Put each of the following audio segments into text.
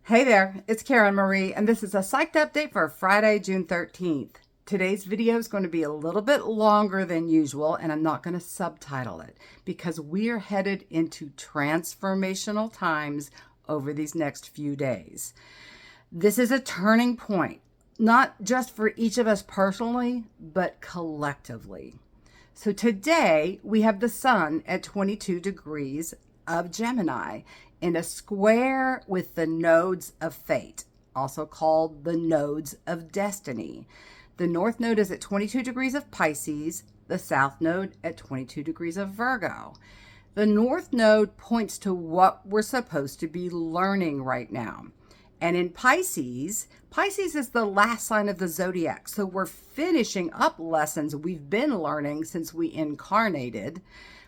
Hey there, it's Karen Marie, and this is a Psyched update for Friday, June 13th. Today's video is going to be a little bit longer than usual, and I'm not going to subtitle it because we are headed into transformational times over these next few days. This is a turning point, not just for each of us personally, but collectively. So today we have the sun at 22 degrees of Gemini in a square with the nodes of fate, also called the nodes of destiny. The north node is at 22 degrees of Pisces, the south node at 22 degrees of Virgo. The north node points to what we're supposed to be learning right now. And in Pisces is the last sign of the zodiac. So we're finishing up lessons we've been learning since we incarnated.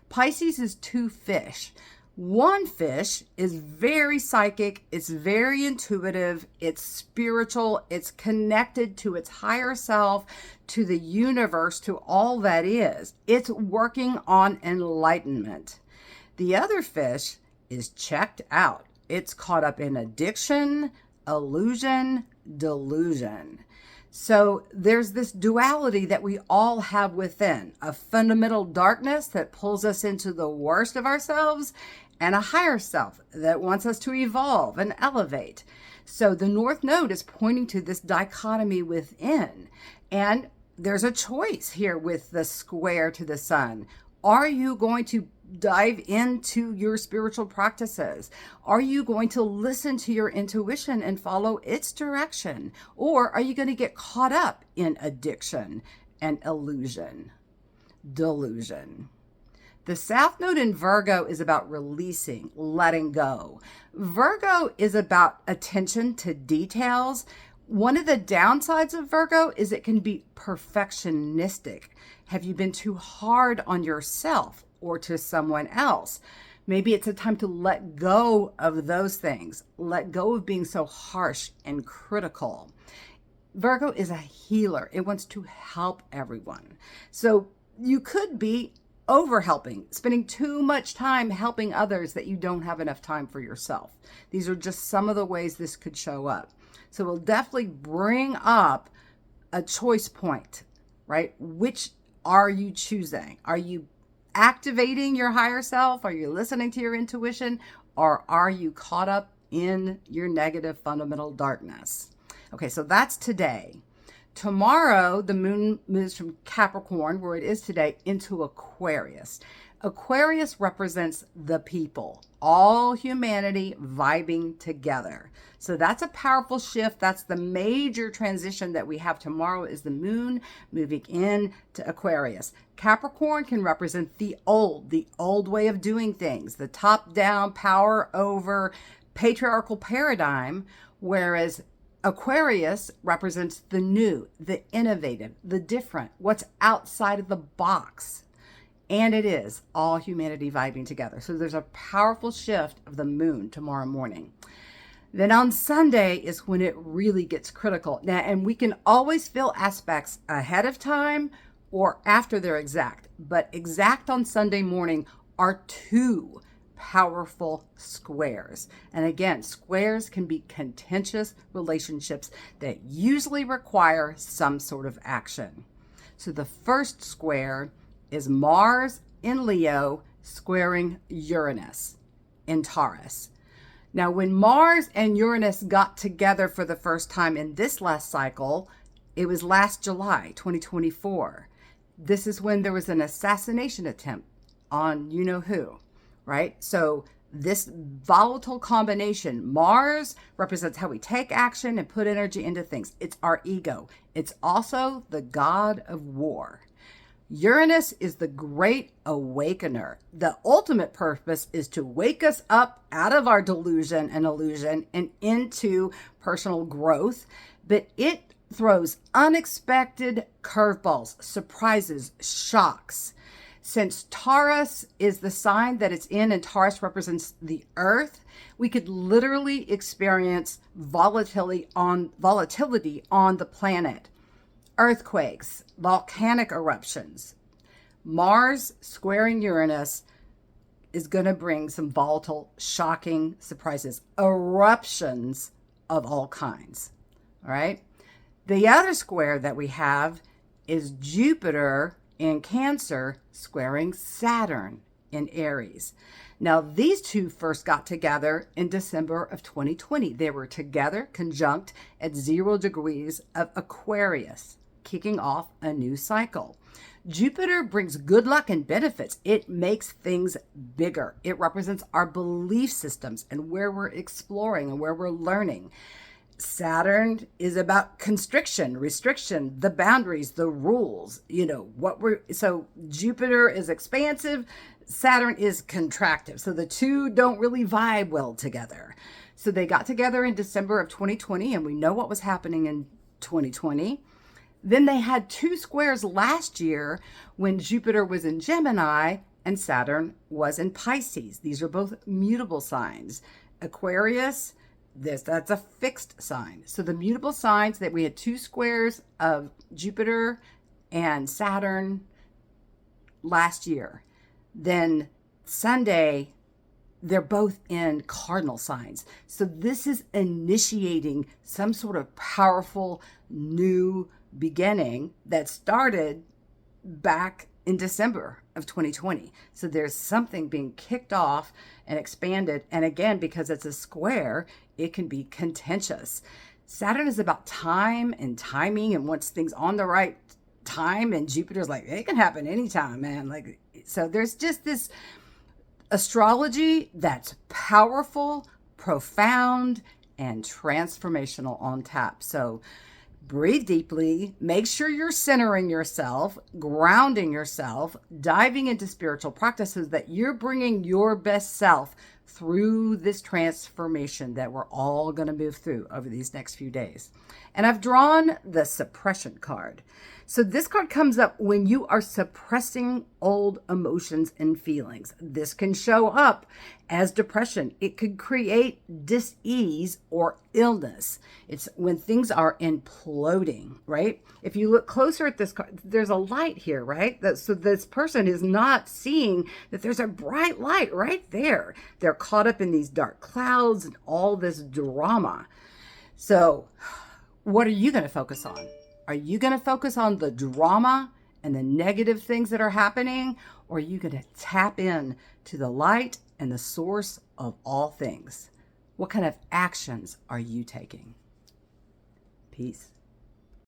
Pisces is two fish. One fish is very psychic, it's very intuitive, it's spiritual, it's connected to its higher self, to the universe, to all that is. It's working on enlightenment. The other fish is checked out. It's caught up in addiction, illusion, delusion. So there's this duality that we all have within, a fundamental darkness that pulls us into the worst of ourselves and a higher self that wants us to evolve and elevate. So the North Node is pointing to this dichotomy within. And there's a choice here with the square to the sun. Are you going to dive into your spiritual practices? Are you going to listen to your intuition and follow its direction? Or are you going to get caught up in addiction and illusion, delusion? The South Node in Virgo is about releasing, letting go. Virgo is about attention to details. One of the downsides of Virgo is it can be perfectionistic. Have you been too hard on yourself or to someone else? Maybe it's a time to let go of those things. Let go of being so harsh and critical. Virgo is a healer. It wants to help everyone. So you could be over helping, spending too much time helping others that you don't have enough time for yourself. These are just some of the ways this could show up. So we'll definitely bring up a choice point, right? Which are you choosing? Are you activating your higher self? Are you listening to your intuition? Or are you caught up in your negative fundamental darkness? Okay, so that's today. Tomorrow, the moon moves from Capricorn, where it is today, into Aquarius. Aquarius represents the people, all humanity vibing together. So that's a powerful shift. That's the major transition that we have tomorrow is the moon moving into Aquarius. Capricorn can represent the old way of doing things, the top-down, power over patriarchal paradigm, whereas Aquarius represents the new, the innovative, the different, what's outside of the box. And it is all humanity vibing together. So there's a powerful shift of the moon tomorrow morning. Then on Sunday is when it really gets critical. Now, and we can always feel aspects ahead of time or after they're exact. But exact on Sunday morning are two powerful squares. And again, squares can be contentious relationships that usually require some sort of action. So the first square is Mars in Leo squaring Uranus in Taurus. Now, when Mars and Uranus got together for the first time in this last cycle, it was last July, 2024. This is when there was an assassination attempt on you-know-who. Right? So this volatile combination, Mars represents how we take action and put energy into things. It's our ego. It's also the god of war. Uranus is the great awakener. The ultimate purpose is to wake us up out of our delusion and illusion and into personal growth. But it throws unexpected curveballs, surprises, shocks. Since Taurus is the sign that it's in and Taurus represents the earth, we could literally experience volatility on the planet. Earthquakes, volcanic eruptions. Mars squaring Uranus is going to bring some volatile, shocking surprises. Eruptions of all kinds. All right. The other square that we have is Jupiter in Cancer squaring Saturn in Aries. Now, these two first got together in December of 2020. They were together, conjunct at 0 degrees of Aquarius, kicking off a new cycle. Jupiter brings good luck and benefits. It makes things bigger. It represents our belief systems and where we're exploring and where we're learning. Saturn is about constriction, restriction, the boundaries, the rules, so Jupiter is expansive, Saturn is contractive. So the two don't really vibe well together. So they got together in December of 2020, and we know what was happening in 2020. Then they had two squares last year when Jupiter was in Gemini and Saturn was in Pisces. These are both mutable signs. Aquarius, that's a fixed sign. So the mutable signs that we had two squares of Jupiter and Saturn last year. Then Sunday, they're both in cardinal signs. So this is initiating some sort of powerful new beginning that started back in December of 2020. So there's something being kicked off and expanded. And again, because it's a square, it can be contentious. Saturn is about time and timing and wants things on the right time. And Jupiter's like, it can happen anytime, man. So there's just this astrology that's powerful, profound, and transformational on tap. So breathe deeply, make sure you're centering yourself, grounding yourself, diving into spiritual practices that you're bringing your best self through this transformation that we're all going to move through over these next few days. And I've drawn the suppression card. So this card comes up when you are suppressing old emotions and feelings. This can show up as depression. It could create dis-ease or illness. It's when things are imploding, right? If you look closer at this card, there's a light here, right? So this person is not seeing that there's a bright light right there. They're caught up in these dark clouds and all this drama. So what are you going to focus on? Are you going to focus on the drama and the negative things that are happening? Or are you going to tap in to the light and the source of all things? What kind of actions are you taking? Peace.